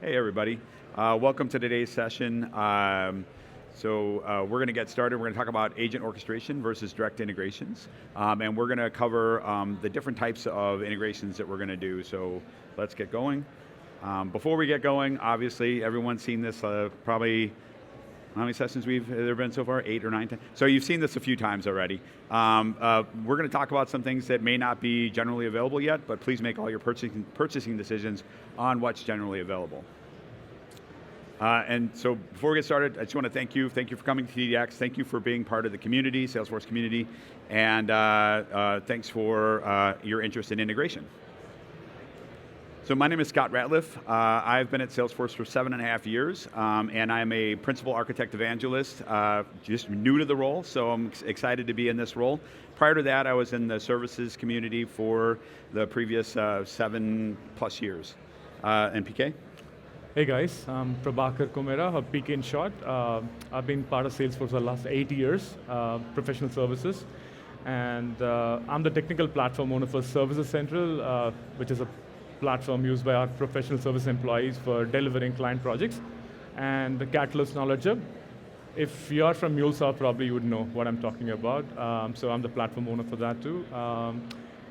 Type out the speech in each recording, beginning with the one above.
Hey everybody, welcome to today's session. We're going to get started. We're going to talk about agent orchestration versus direct integrations. And we're going to cover the different types of integrations that we're going to do. So let's get going. Before we get going, obviously everyone's seen this probably, how many sessions there been so far? 8 or 9? 10? So you've seen this a few times already. We're going to talk about some things that may not be generally available yet, but please make all your purchasing decisions on what's generally available. And so before we get started, I just want to thank you. Thank you for coming to TDX. Thank you for being part of the community, Salesforce community. And thanks for your interest in integration. So my name is Scott Ratliff. I've been at Salesforce for 7.5 years, and I'm a principal architect evangelist, just new to the role, so I'm excited to be in this role. Prior to that, I was in the services community for the previous 7+ years. And PK? Hey guys, I'm Prabhakar Kumera, or PK in short. I've been part of Salesforce for the last 8 years, professional services. And I'm the technical platform owner for Services Central, which is a platform used by our professional service employees for delivering client projects. And the Catalyst Knowledge Hub. If you're from MuleSoft, probably you would know what I'm talking about. So I'm the platform owner for that too.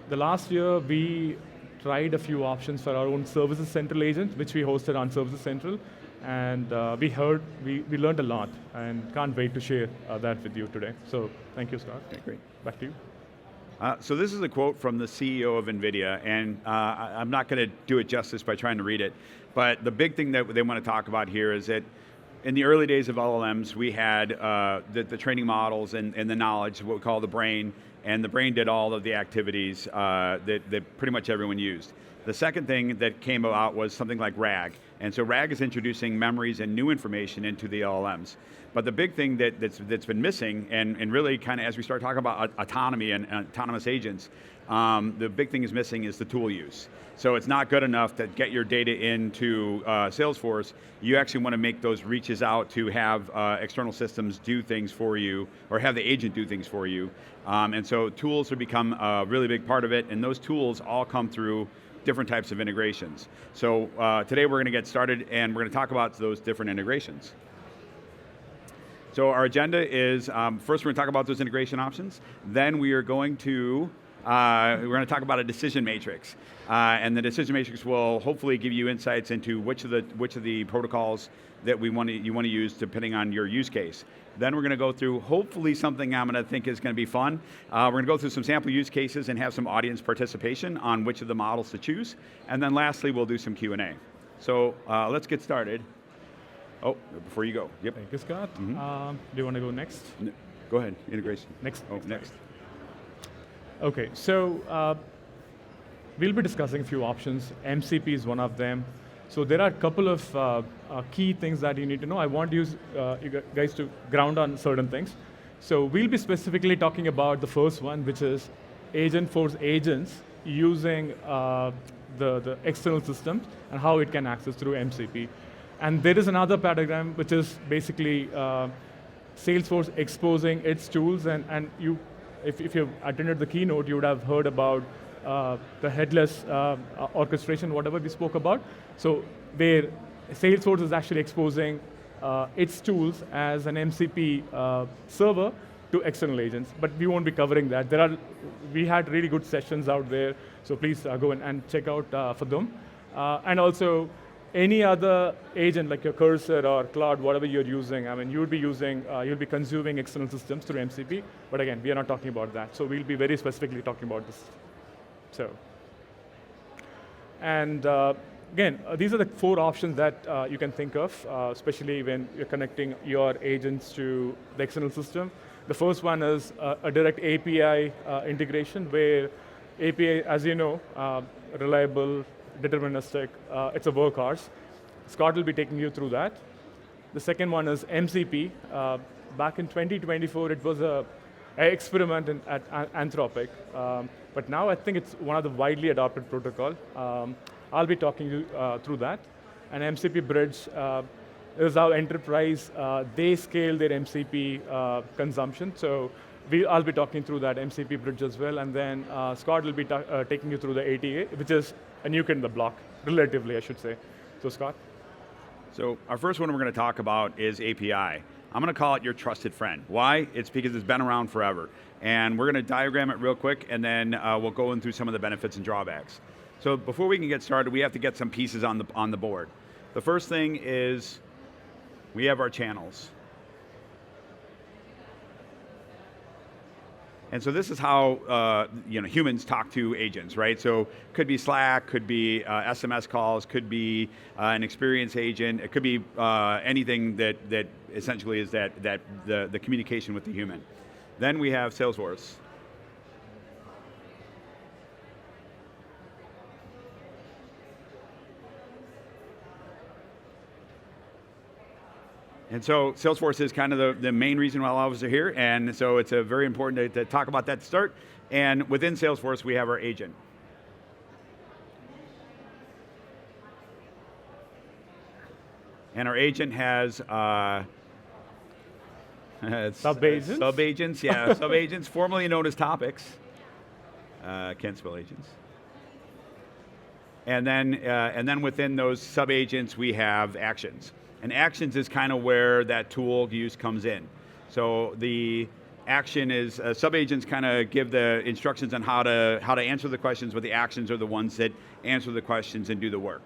The last year, we tried a few options for our own Services Central agent, which we hosted on Services Central. And we learned a lot, and can't wait to share that with you today. So thank you, Scott. Okay, great. Back to you. So this is a quote from the CEO of NVIDIA, and I'm not going to do it justice by trying to read it, but the big thing that they want to talk about here is that in the early days of LLMs, we had the training models and the knowledge, what we call the brain, and the brain did all of the activities that pretty much everyone used. The second thing that came about was something like RAG, and so RAG is introducing memories and new information into the LLMs. But the big thing that's been missing, and really kind of as we start talking about autonomy and autonomous agents, the big thing is missing is the tool use. So it's not good enough to get your data into Salesforce. You actually want to make those reaches out to have external systems do things for you, or have the agent do things for you. And so tools have become a really big part of it, and those tools all come through different types of integrations. So today we're going to get started, and we're going to talk about those different integrations. So our agenda is, first we're going to talk about those integration options, then we are going to talk about a decision matrix. And the decision matrix will hopefully give you insights into which of the protocols that you want to use depending on your use case. Then we're going to go through hopefully something I'm going to think is going to be fun. We're going to go through some sample use cases and have some audience participation on which of the models to choose. And then lastly, we'll do some Q&A. So let's get started. Oh, before you go. Yep. Thank you, Scott. Do you want to go next? Go ahead, integration. Next. Oh, next. Okay, so we'll be discussing a few options. MCP is one of them. So there are a couple of key things that you need to know. I want you guys to ground on certain things. So we'll be specifically talking about the first one, which is Agentforce agents using the external systems and how it can access through MCP. And there is another paradigm, which is basically Salesforce exposing its tools. And if you've attended the keynote, you would have heard about the headless orchestration, whatever we spoke about. So where Salesforce is actually exposing its tools as an MCP server to external agents. But we won't be covering that. We had really good sessions out there, so please go and check out for them. And also, any other agent like your Cursor or Cloud, whatever you're using, I mean, you'll be consuming external systems through MCP, but again, we are not talking about that. So we'll be very specifically talking about this. So, and again, these are the 4 options that you can think of, especially when you're connecting your agents to the external system. The first one is a direct API integration, where API, as you know, reliable, deterministic, it's a workhorse. Scott will be taking you through that. The second one is MCP. Back in 2024, it was an experiment at Anthropic, but now I think it's one of the widely adopted protocol. I'll be talking you through that. And MCP Bridge is how enterprise, they scale their MCP consumption. So I'll be talking through that MCP bridge as well, and then Scott will be taking you through the ATA, which is a new kid in the block, relatively, I should say. So Scott? So our first one we're going to talk about is API. I'm going to call it your trusted friend. Why? It's because it's been around forever. And we're going to diagram it real quick, and then we'll go in through some of the benefits and drawbacks. So before we can get started, we have to get some pieces on the board. The first thing is we have our channels. And so this is how humans talk to agents, right? So could be Slack, could be SMS calls, could be an experience agent. It could be anything that essentially is the communication with the human. Then we have Salesforce. And so Salesforce is kind of the main reason why all of us are here, and so it's very important to talk about that to start. And within Salesforce, we have our agent. And our agent has Sub-agents? Sub-agents, yeah, sub-agents, formerly known as topics. Can't spell agents. And then within those sub-agents, we have actions. And actions is kind of where that tool use comes in. So the action is, sub-agents kind of give the instructions on how to answer the questions, but the actions are the ones that answer the questions and do the work.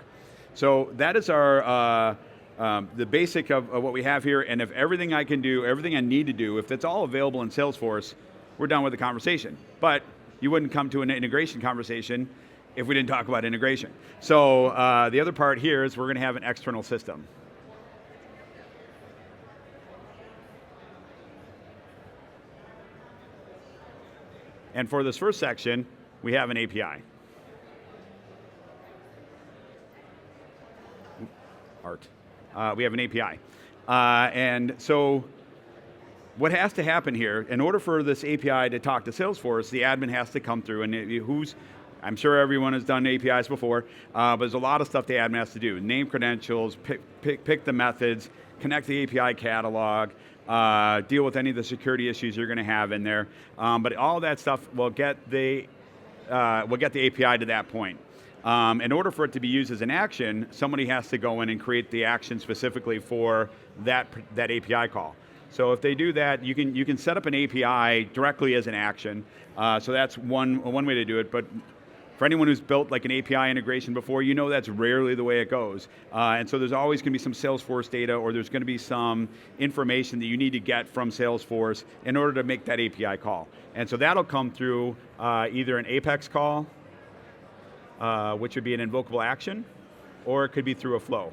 So that is our, the basic of what we have here, and if everything I can do, everything I need to do, if it's all available in Salesforce, we're done with the conversation. But you wouldn't come to an integration conversation if we didn't talk about integration. So the other part here is we're going to have an external system. And for this first section, we have an API. We have an API. And so what has to happen here, in order for this API to talk to Salesforce, the admin has to come through, and I'm sure everyone has done APIs before, but there's a lot of stuff the admin has to do. Name credentials, pick the methods, connect the API catalog, deal with any of the security issues you're going to have in there. But all that stuff will get the API to that point. In order for it to be used as an action, somebody has to go in and create the action specifically for that API call. So if they do that, you can set up an API directly as an action. So that's one way to do it. But for anyone who's built like an API integration before, you know that's rarely the way it goes. And so there's always going to be some Salesforce data, or there's going to be some information that you need to get from Salesforce in order to make that API call. And so that'll come through either an Apex call, which would be an invocable action, or it could be through a flow.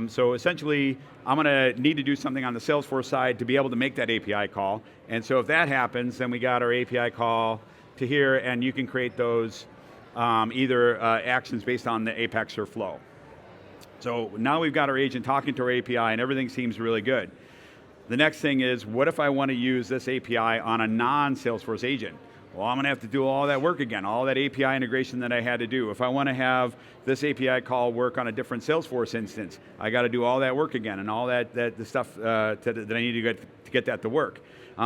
So essentially, I'm going to need to do something on the Salesforce side to be able to make that API call. And so if that happens, then we got our API call to here, and you can create those either actions based on the Apex or flow. So now we've got our agent talking to our API, and everything seems really good. The next thing is, what if I want to use this API on a non-Salesforce agent? Well, I'm going to have to do all that work again, all that API integration that I had to do. If I want to have this API call work on a different Salesforce instance, I got to do all that work again, and all the stuff that I need to get that to work.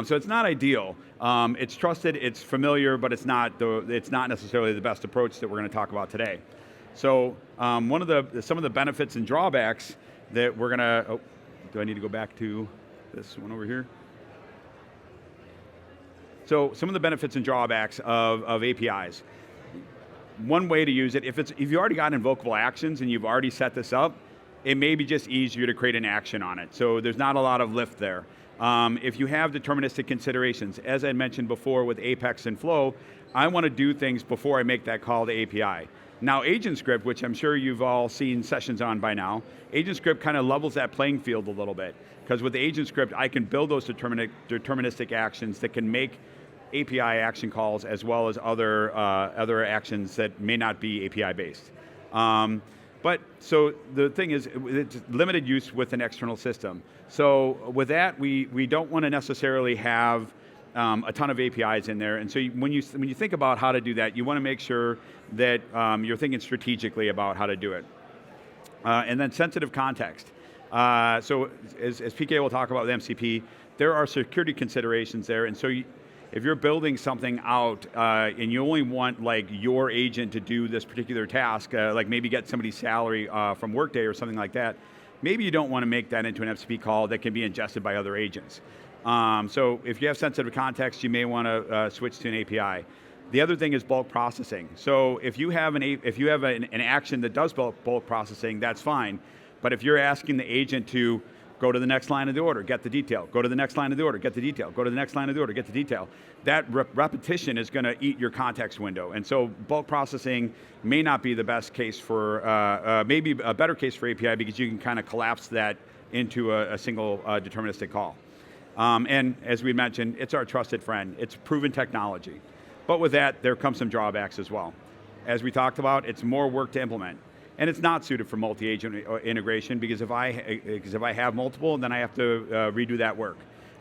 So it's not ideal. It's trusted, it's familiar, but it's not necessarily the best approach that we're going to talk about today. So some of the benefits and drawbacks that we're going to. Do I need to go back to this one over here? So some of the benefits and drawbacks of APIs. One way to use it, if you already got invocable actions and you've already set this up, it may be just easier to create an action on it. So there's not a lot of lift there. If you have deterministic considerations, as I mentioned before with Apex and Flow, I want to do things before I make that call to API. Now AgentScript, which I'm sure you've all seen sessions on by now, AgentScript kind of levels that playing field a little bit. Because with AgentScript, I can build those deterministic actions that can make API action calls as well as other actions that may not be API based. But so the thing is, it's limited use with an external system. So with that, we don't want to necessarily have a ton of APIs in there. And so when you think about how to do that, you want to make sure that you're thinking strategically about how to do it. And then sensitive context. So as PK will talk about with MCP, there are security considerations there. And so If you're building something out and you only want like your agent to do this particular task, like maybe get somebody's salary from Workday or something like that, maybe you don't want to make that into an FCP call that can be ingested by other agents. So if you have sensitive context, you may want to switch to an API. The other thing is bulk processing. So if you have an action that does bulk processing, that's fine. But if you're asking the agent to go to the next line of the order, get the detail, go to the next line of the order, get the detail, go to the next line of the order, get the detail, that repetition is going to eat your context window. And so bulk processing may not be the best case for, maybe a better case for API because you can kind of collapse that into a single deterministic call. And as we mentioned, it's our trusted friend. It's proven technology. But with that, there come some drawbacks as well. As we talked about, it's more work to implement. And it's not suited for multi-agent integration because if I have multiple, then I have to redo that work.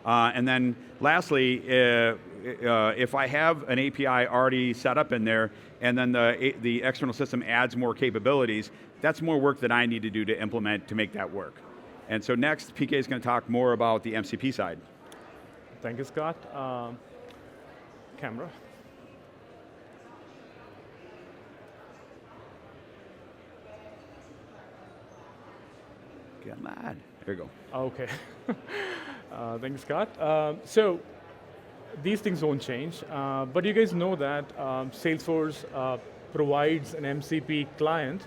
And then lastly, if I have an API already set up in there and then the external system adds more capabilities, that's more work that I need to do to implement to make that work. And so next, PK is going to talk more about the MCP side. Thank you, Scott. Camera. Get mad. There you go. Okay. Thank you, Scott. So these things won't change, but you guys know that Salesforce provides an MCP client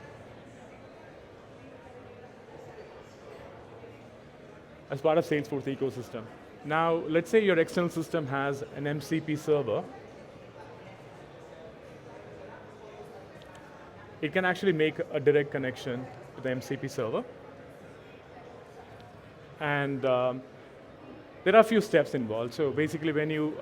as part of Salesforce ecosystem. Now, let's say your external system has an MCP server. It can actually make a direct connection to the MCP server. And there are a few steps involved. So basically when you,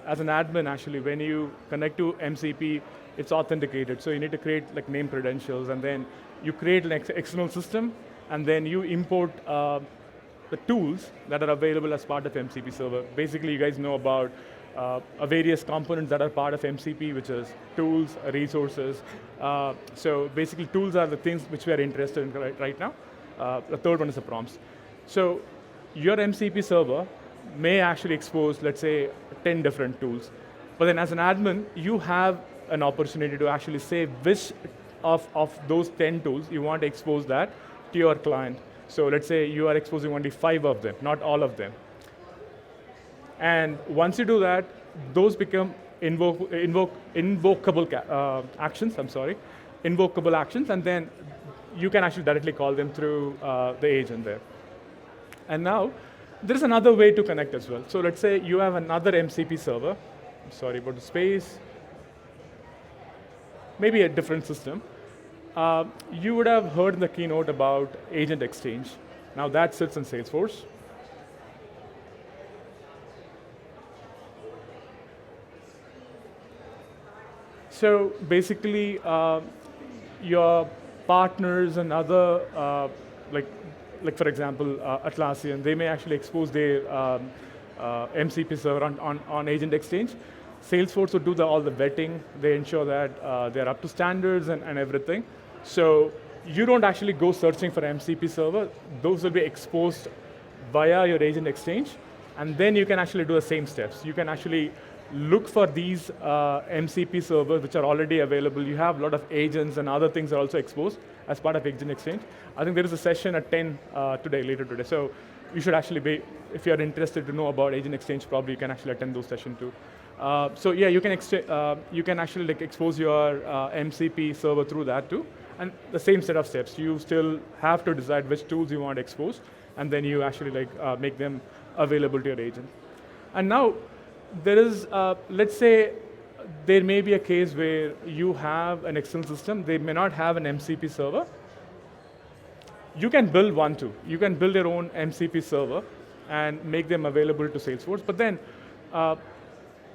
as an admin actually, when you connect to MCP, it's authenticated. So you need to create like name credentials and then you create an external system and then you import the tools that are available as part of MCP server. Basically you guys know about various components that are part of MCP, which is tools, resources. So basically tools are the things which we are interested in right now. The third one is the prompts. So your MCP server may actually expose, let's say, 10 different tools. But then as an admin, you have an opportunity to actually say which of those 10 tools you want to expose that to your client. So let's say you are exposing only 5 of them, not all of them. And once you do that, those become invocable actions, invocable actions, and then you can actually directly call them through the agent there. And now, there's another way to connect as well. So let's say you have another MCP server. Sorry about the space. Maybe a different system. You would have heard in the keynote about Agent Exchange. Now that sits in Salesforce. So basically, your partners and other, like for example, Atlassian, they may actually expose their MCP server on Agent Exchange. Salesforce would do all the vetting. They ensure that they're up to standards and everything. So you don't actually go searching for MCP server. Those will be exposed via your Agent Exchange. And then you can actually do the same steps. You can actually look for these MCP servers which are already available. You have a lot of agents and other things are also exposed as part of Agent Exchange. I think there is a session at 10 later today. So you should actually be, if you're interested to know about Agent Exchange, probably you can actually attend those sessions too. So yeah, you can actually expose your MCP server through that too. And the same set of steps. You still have to decide which tools you want to expose, and then you actually make them available to your agent. And now, there is, let's say, there may be a case where you have an external system. They may not have an MCP server. You can build one too. You can build your own MCP server and make them available to Salesforce. But then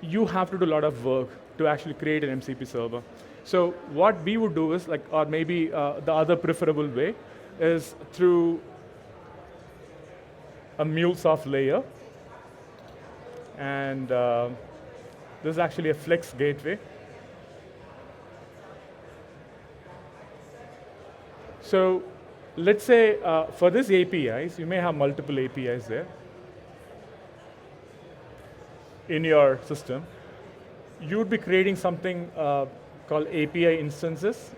you have to do a lot of work to actually create an MCP server. So what we would do is, or maybe the other preferable way is through a MuleSoft layer. And this is actually a Flex gateway. So let's say for this APIs, you may have multiple APIs there. in your system, you would be creating something called API instances.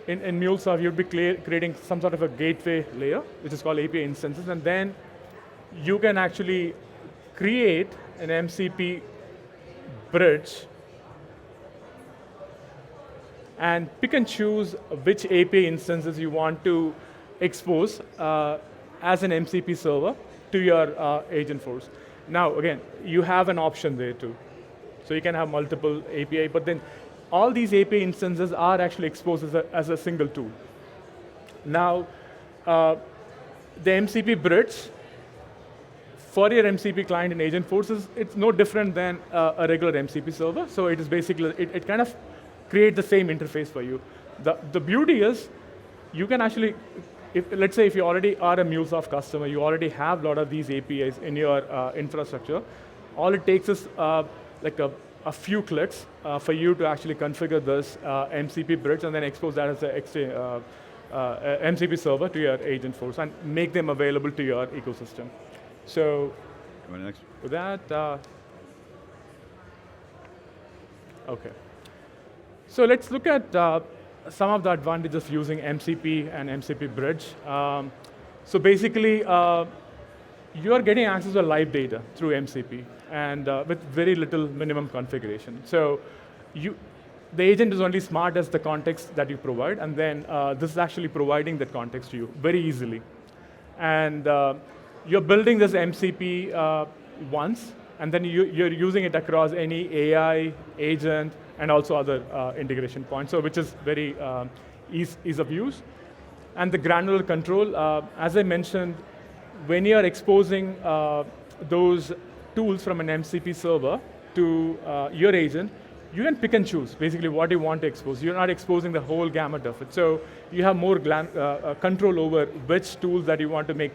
In MuleSoft, you'd be creating some sort of a gateway layer, which is called API instances, and then you can actually create an MCP bridge and pick and choose which API instances you want to expose as an MCP server to your Agentforce. Now, again, you have an option there too. So you can have multiple API, but then all these API instances are actually exposed as a single tool. Now, the MCP bridge for your MCP client in Agentforce it's no different than a regular MCP server. So it is basically, it kind of creates the same interface for you. The beauty is, you can actually, let's say if you already are a MuleSoft customer, you already have a lot of these APIs in your infrastructure. All it takes is like a few clicks for you to actually configure this MCP bridge and then expose that as an MCP server to your Agentforce and make them available to your ecosystem. So, next. With that, okay. So let's look at some of the advantages of using MCP and MCP bridge. So basically, you are getting access to live data through MCP and with very little minimum configuration. So the agent is only smart as the context that you provide, and then this is actually providing that context to you very easily. And you're building this MCP once, and then you're using it across any AI, agent, and also other integration points, so which is very ease of use. And the granular control, as I mentioned, when you're exposing those tools from an MCP server to your agent, you can pick and choose basically what you want to expose. You're not exposing the whole gamut of it. So you have more control over which tools that you want to make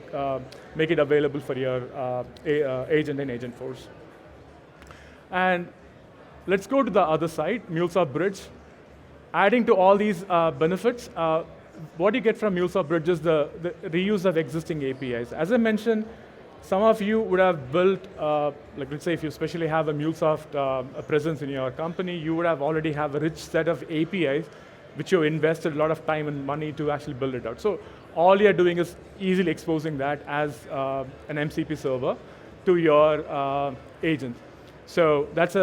it available for your agent in Agentforce. And let's go to the other side, MuleSoft Bridge. Adding to all these benefits, what you get from MuleSoft Bridge is the reuse of existing APIs. As I mentioned, some of you would have built, like let's say if you especially have a MuleSoft presence in your company, you would have already have a rich set of APIs which you invested a lot of time and money to actually build it out. So all you're doing is easily exposing that as an MCP server to your agent. So that's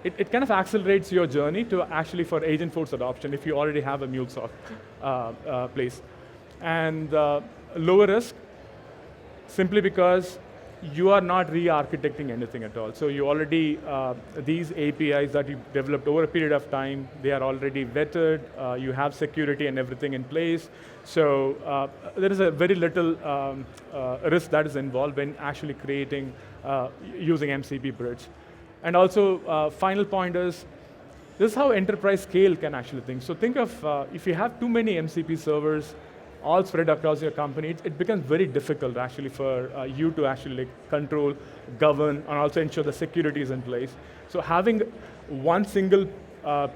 it kind of accelerates your journey to actually for Agentforce adoption if you already have a MuleSoft place. And lower risk, simply because you are not re-architecting anything at all. So you already, these APIs that you developed over a period of time, they are already vetted, you have security and everything in place. So there is a very little risk that is involved when actually creating, using MCP Bridge. And also, final point is, this is how enterprise scale can actually think. So think of, if you have too many MCP servers all spread across your company, it becomes very difficult actually for you to actually control, govern, and also ensure the security is in place. So having one single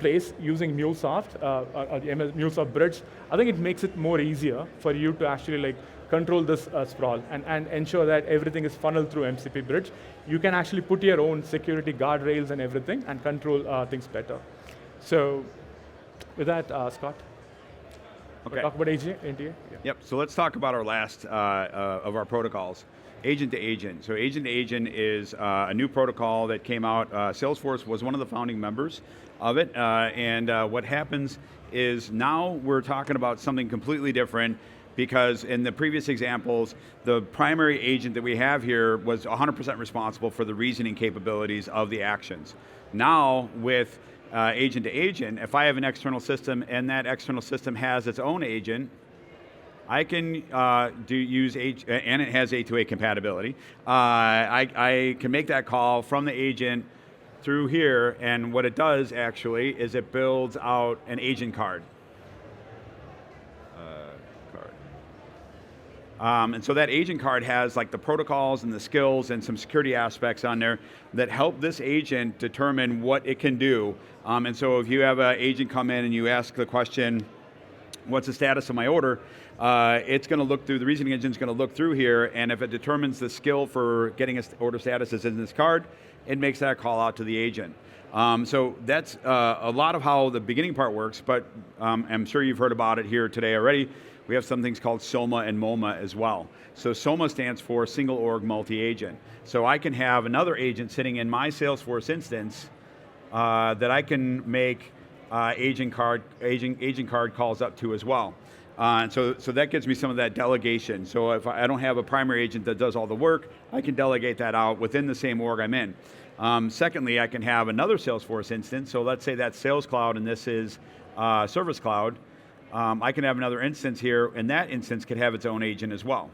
place using MuleSoft, or MuleSoft Bridge, I think it makes it more easier for you to actually control this sprawl and ensure that everything is funneled through MCP Bridge. You can actually put your own security guardrails and everything and control things better. So with that, Scott. Okay. Talk about NTA? Yeah. Yep, so let's talk about our last of our protocols, agent to agent. So agent to agent is a new protocol that came out. Salesforce was one of the founding members of it, and what happens is now we're talking about something completely different, because in the previous examples, the primary agent that we have here was 100% responsible for the reasoning capabilities of the actions. Now with agent to agent, if I have an external system and that external system has its own agent, I can use and it has A2A compatibility. I can make that call from the agent through here, and what it does actually is it builds out an agent card. And so that agent card has the protocols and the skills and some security aspects on there that help this agent determine what it can do. And so if you have an agent come in and you ask the question, what's the status of my order, it's going to look through, the reasoning engine is going to look through here, and if it determines the skill for getting a order status is in this card, it makes that call out to the agent. So that's a lot of how the beginning part works, but I'm sure you've heard about it here today already. We have some things called SOMA and MOMA as well. So SOMA stands for Single Org Multi-Agent. So I can have another agent sitting in my Salesforce instance that I can make agent card calls up to as well. And so that gives me some of that delegation. So if I don't have a primary agent that does all the work, I can delegate that out within the same org I'm in. Secondly, I can have another Salesforce instance. So let's say that's Sales Cloud and this is Service Cloud. I can have another instance here, and that instance could have its own agent as well.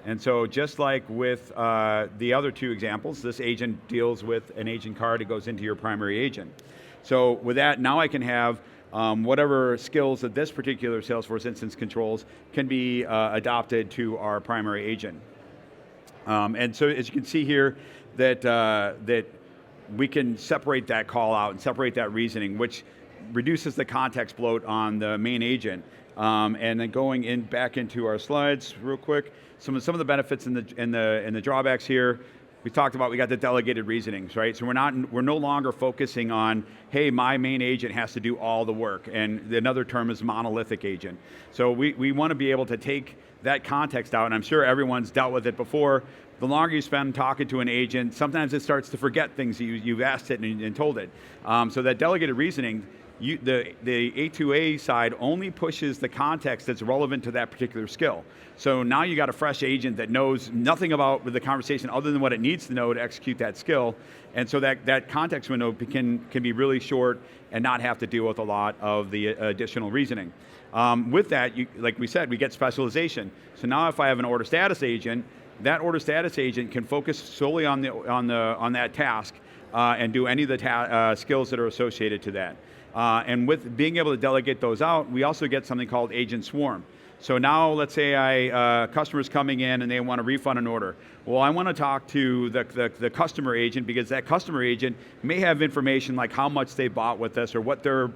And so just like with the other two examples, this agent deals with an agent card that goes into your primary agent. So with that, now I can have whatever skills that this particular Salesforce instance controls can be adopted to our primary agent. And so as you can see here, that we can separate that call out and separate that reasoning, which reduces the context bloat on the main agent. And then going back into our slides real quick, some of the benefits and the drawbacks here. We talked about, we got the delegated reasonings, right? So we're no longer focusing on, hey, my main agent has to do all the work, and another term is monolithic agent. So we want to be able to take that context out, and I'm sure everyone's dealt with it before. The longer you spend talking to an agent, sometimes it starts to forget things you've asked it and told it. So that delegated reasoning, the A2A side only pushes the context that's relevant to that particular skill. So now you got a fresh agent that knows nothing about the conversation other than what it needs to know to execute that skill. And so that context window can be really short and not have to deal with a lot of the additional reasoning. With that, like we said, we get specialization. So now if I have an order status agent, that order status agent can focus solely on that task and do any of the skills that are associated to that. And with being able to delegate those out, we also get something called agent swarm. So now let's say customer's coming in and they want to refund an order. Well, I want to talk to the customer agent because that customer agent may have information like how much they bought with us or what their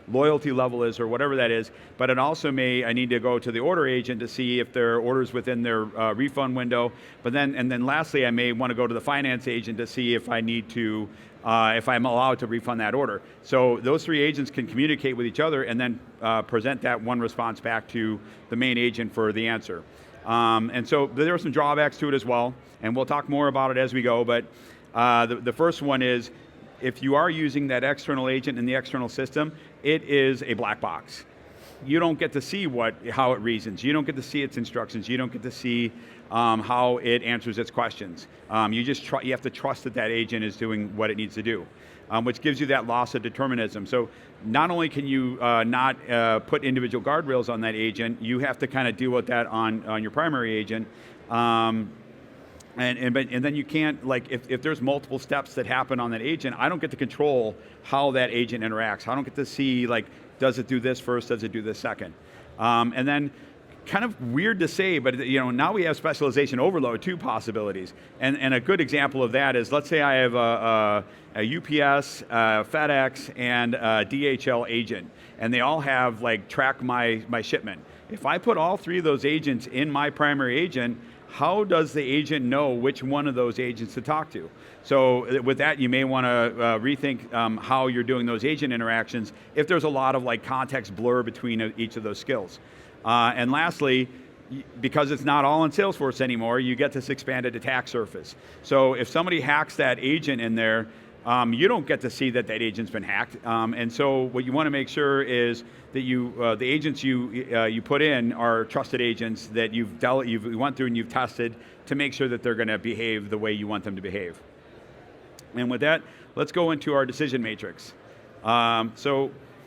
loyalty level is or whatever that is. But it also I need to go to the order agent to see if their order's within their refund window. And then lastly, I may want to go to the finance agent to see if I need to if I'm allowed to refund that order. So those three agents can communicate with each other and then present that one response back to the main agent for the answer. And so there are some drawbacks to it as well, and we'll talk more about it as we go, but the first one is if you are using that external agent in the external system, it is a black box. You don't get to see how it reasons. You don't get to see its instructions. You don't get to see how it answers its questions. You have to trust that agent is doing what it needs to do, which gives you that loss of determinism. So not only can you not put individual guardrails on that agent, you have to kind of deal with that on your primary agent. And then you can't, like, if there's multiple steps that happen on that agent, I don't get to control how that agent interacts. I don't get to see, like, does it do this first, does it do this second? And then, kind of weird to say, but now we have specialization overload, two possibilities. And a good example of that is, let's say I have a UPS, FedEx, and a DHL agent, and they all have, like, track my shipment. If I put all three of those agents in my primary agent, how does the agent know which one of those agents to talk to? So with that, you may want to rethink how you're doing those agent interactions if there's a lot of, like, context blur between each of those skills. And lastly, because it's not all in Salesforce anymore, you get this expanded attack surface. So if somebody hacks that agent in there, you don't get to see that agent's been hacked. And so what you want to make sure is that the agents you put in are trusted agents that you went through and you've tested to make sure that they're going to behave the way you want them to behave. And with that, let's go into our decision matrix.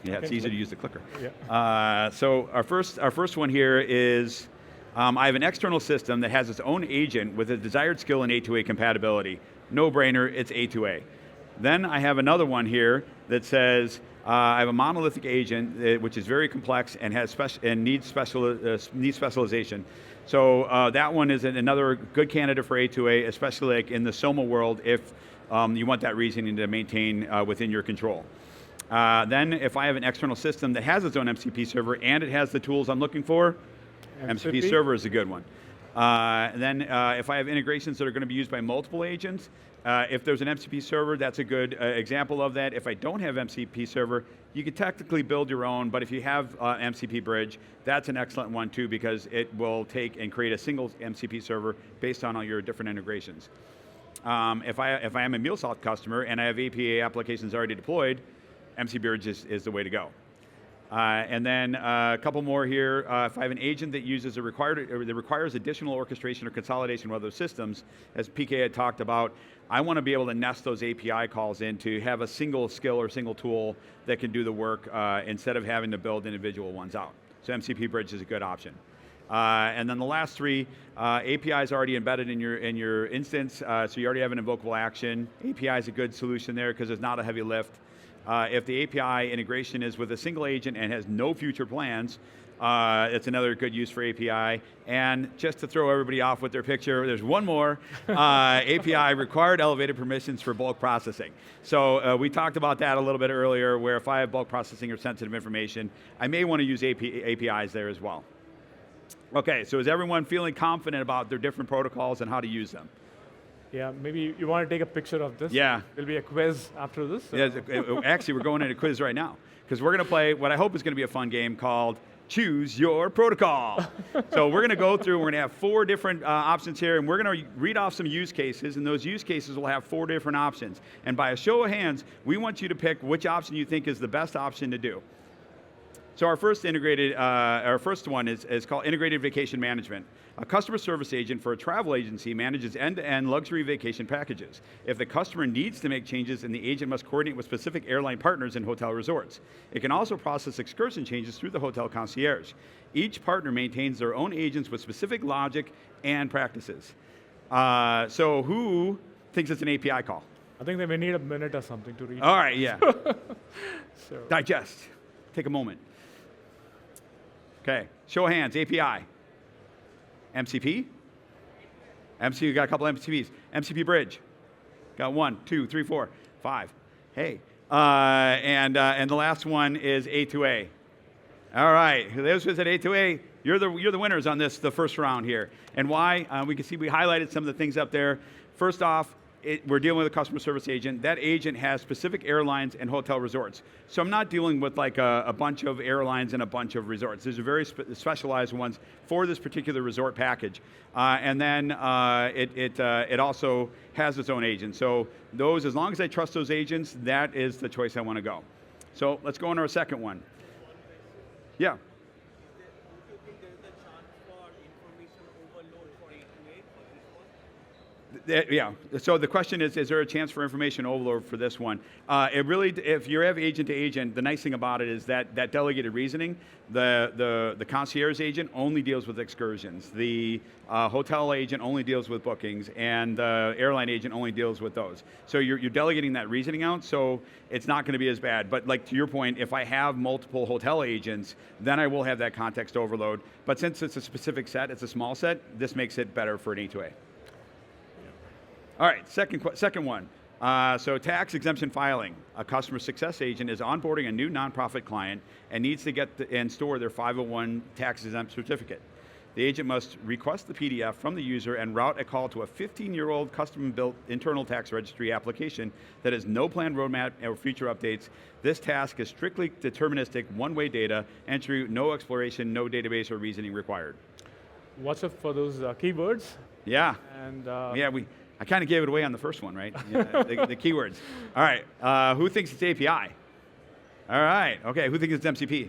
Yeah, it's easy to use the clicker. Yeah. So our first one here is, I have an external system that has its own agent with a desired skill in A2A compatibility. No brainer, it's A2A. Then I have another one here that says, I have a monolithic agent which is very complex and needs specialization. So that one is another good candidate for A2A, especially like in the SOMA world if you want that reasoning to maintain within your control. Then if I have an external system that has its own MCP server and it has the tools I'm looking for, MCP server is a good one. Then if I have integrations that are going to be used by multiple agents, if there's an MCP server, that's a good example of that. If I don't have MCP server, you could technically build your own, but if you have MCP Bridge, that's an excellent one too, because it will take and create a single MCP server based on all your different integrations. If I am a MuleSoft customer and I have APA applications already deployed, MCP Bridge is the way to go. And then a couple more here. If I have an agent that uses that requires additional orchestration or consolidation with other systems, as PK had talked about, I want to be able to nest those API calls in to have a single skill or single tool that can do the work instead of having to build individual ones out. So MCP Bridge is a good option. And then the last three, API is already embedded in your instance, so you already have an invocable action. API is a good solution there because it's not a heavy lift. If the API integration is with a single agent and has no future plans, it's another good use for API. And just to throw everybody off with their picture, there's one more. API required elevated permissions for bulk processing. So we talked about that a little bit earlier, where if I have bulk processing or sensitive information, I may want to use APIs there as well. Okay, so is everyone feeling confident about their different protocols and how to use them? Yeah, maybe you want to take a picture of this? Yeah. There'll be a quiz after this. So. Yeah, actually, we're going into a quiz right now, because we're going to play what I hope is going to be a fun game called Choose Your Protocol. So we're going to go through, we're going to have 4 different options here, and we're going to read off some use cases, and those use cases will have 4 different options. And by a show of hands, we want you to pick which option you think is the best option to do. So our first one is called Integrated Vacation Management. A customer service agent for a travel agency manages end-to-end luxury vacation packages. If the customer needs to make changes, then the agent must coordinate with specific airline partners and hotel resorts. It can also process excursion changes through the hotel concierge. Each partner maintains their own agents with specific logic and practices. So who thinks it's an API call? I think they may need a minute or something to read. All right, yeah. So. Digest. Take a moment. Okay, show of hands, API. MCP? MCP, got a couple MCPs. MCP Bridge. Got 1, 2, 3, 4, 5. Hey. And the last one is A2A. All right, those who said A2A, you're the winners on this, the first round here. And why? We can see we highlighted some of the things up there. First off, we're dealing with a customer service agent. That agent has specific airlines and hotel resorts. So I'm not dealing with like a bunch of airlines and a bunch of resorts. There's a very specialized ones for this particular resort package. And then it also has its own agent. So those, as long as I trust those agents, that is the choice I want to go. So let's go on to our second one. Yeah. Yeah, so the question is there a chance for information overload for this one? It really, if you have agent to agent, the nice thing about it is that delegated reasoning, the concierge agent only deals with excursions. The hotel agent only deals with bookings, and the airline agent only deals with those. So you're delegating that reasoning out, so it's not going to be as bad. But like to your point, if I have multiple hotel agents, then I will have that context overload. But since it's a specific set, it's a small set, this makes it better for an E2A. All right, second one. So tax exemption filing. A customer success agent is onboarding a new nonprofit client and needs to get and store their 501 tax exempt certificate. The agent must request the PDF from the user and route a call to a 15-year-old custom-built internal tax registry application that has no planned roadmap or future updates. This task is strictly deterministic, one-way data entry, no exploration, no database or reasoning required. Watch out for those keywords. Yeah. And yeah, I kind of gave it away on the first one, right? Yeah, the keywords. All right, who thinks it's API? All right, okay, who thinks it's MCP?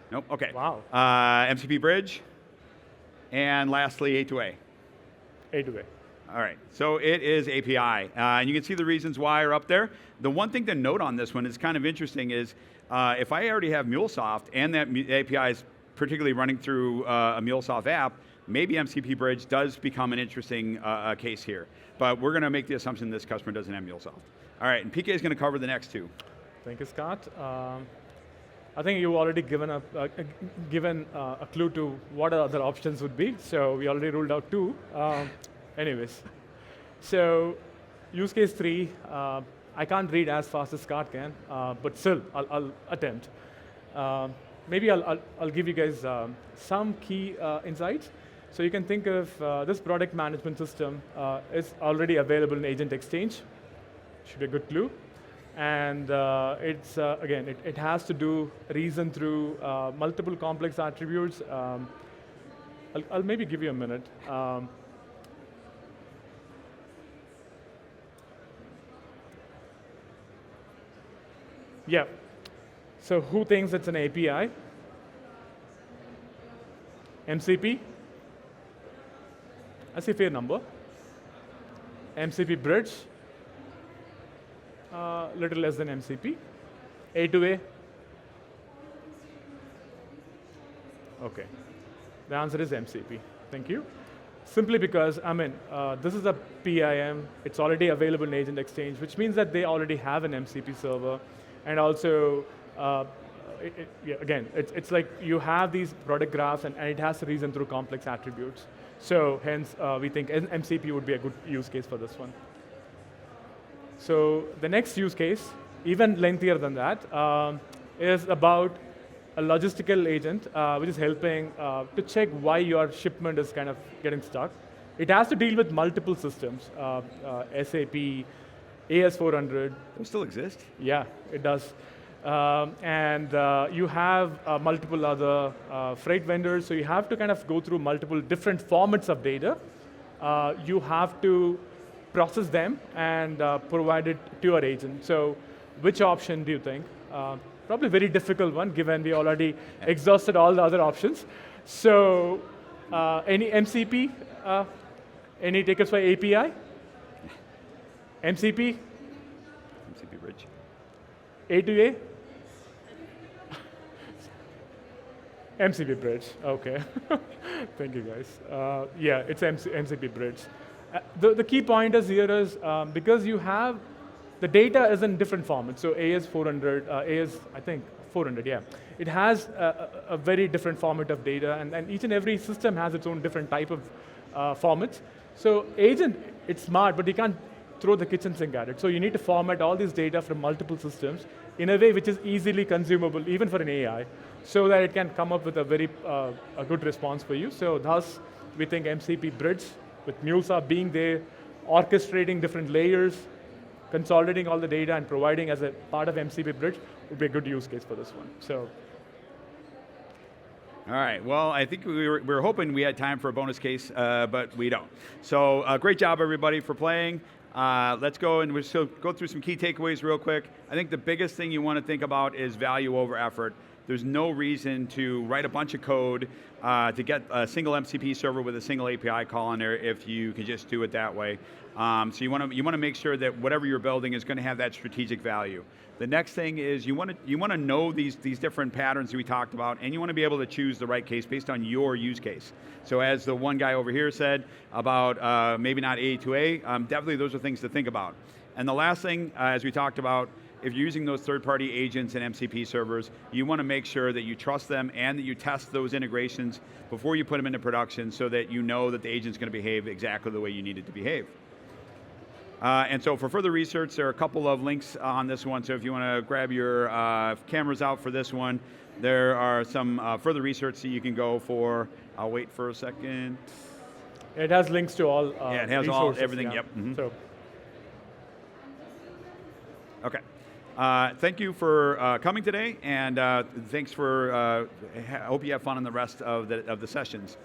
Nope, okay. Wow. MCP Bridge, and lastly, A2A. A2A. All right, so it is API, and you can see the reasons why are up there. The one thing to note on this one is kind of interesting is if I already have MuleSoft and that API is particularly running through a MuleSoft app, maybe MCP Bridge does become an interesting case here. But we're going to make the assumption this customer doesn't have MuleSoft. All right, and PK is going to cover the next two. Thank you, Scott. I think you've already given a clue to what other options would be. So we already ruled out 2. Anyways, so use case 3. I can't read as fast as Scott can, but still, I'll attempt. Maybe I'll give you guys some key insights. So you can think of this product management system is already available in Agent Exchange. Should be a good clue. And it's, again, it has to do reason through multiple complex attributes. I'll maybe give you a minute. Yeah. So who thinks it's an API? MCP? I see a fair number. MCP bridge? Little less than MCP. A to A? Okay. The answer is MCP. Thank you. Simply because, I mean, this is a PIM. It's already available in Agent Exchange, which means that they already have an MCP server. And also, yeah, again, it's like you have these product graphs, and it has to reason through complex attributes. So hence, we think MCP would be a good use case for this one. So the next use case, even lengthier than that, is about a logistical agent, which is helping to check why your shipment is kind of getting stuck. It has to deal with multiple systems, SAP, AS400. Those still exist? Yeah, it does. And you have multiple other freight vendors, so you have to kind of go through multiple different formats of data. You have to process them and provide it to your agent. So which option do you think? Probably a very difficult one, given we already exhausted all the other options. So any MCP? Any takers for API? MCP? MCP bridge. A to A? MCP bridge, okay. Thank you guys. Yeah, it's MCP bridge. The key point is here is because you have, the data is in different formats. So AS400, I think 400, yeah. It has a very different format of data, and each and every system has its own different type of formats. So agent, it's smart, but you can't throw the kitchen sink at it. So you need to format all this data from multiple systems in a way which is easily consumable, even for an AI, so that it can come up with a very a good response for you. So thus, we think MCP bridge, with MuleSoft being there, orchestrating different layers, consolidating all the data and providing as a part of MCP bridge would be a good use case for this one. So. All right, well, I think we were hoping we had time for a bonus case, but we don't. So great job, everybody, for playing. Let's go and we'll still go through some key takeaways real quick. I think the biggest thing you want to think about is value over effort. There's no reason to write a bunch of code to get a single MCP server with a single API call in there if you can just do it that way. So you want to make sure that whatever you're building is going to have that strategic value. The next thing is you want to know these different patterns that we talked about, and you want to be able to choose the right case based on your use case. So as the one guy over here said about maybe not A to A, definitely those are things to think about. And the last thing, as we talked about, if you're using those third-party agents and MCP servers, you want to make sure that you trust them and that you test those integrations before you put them into production so that you know that the agent's going to behave exactly the way you need it to behave. And so for further research, there are a couple of links on this one, so if you want to grab your cameras out for this one, there are some further research that you can go for. I'll wait for a second. It has links to all yeah, it has resources, everything, yeah. yep. Mm-hmm. So. Okay. Thank you for coming today, and thanks for, I hope you have fun in the rest of the sessions.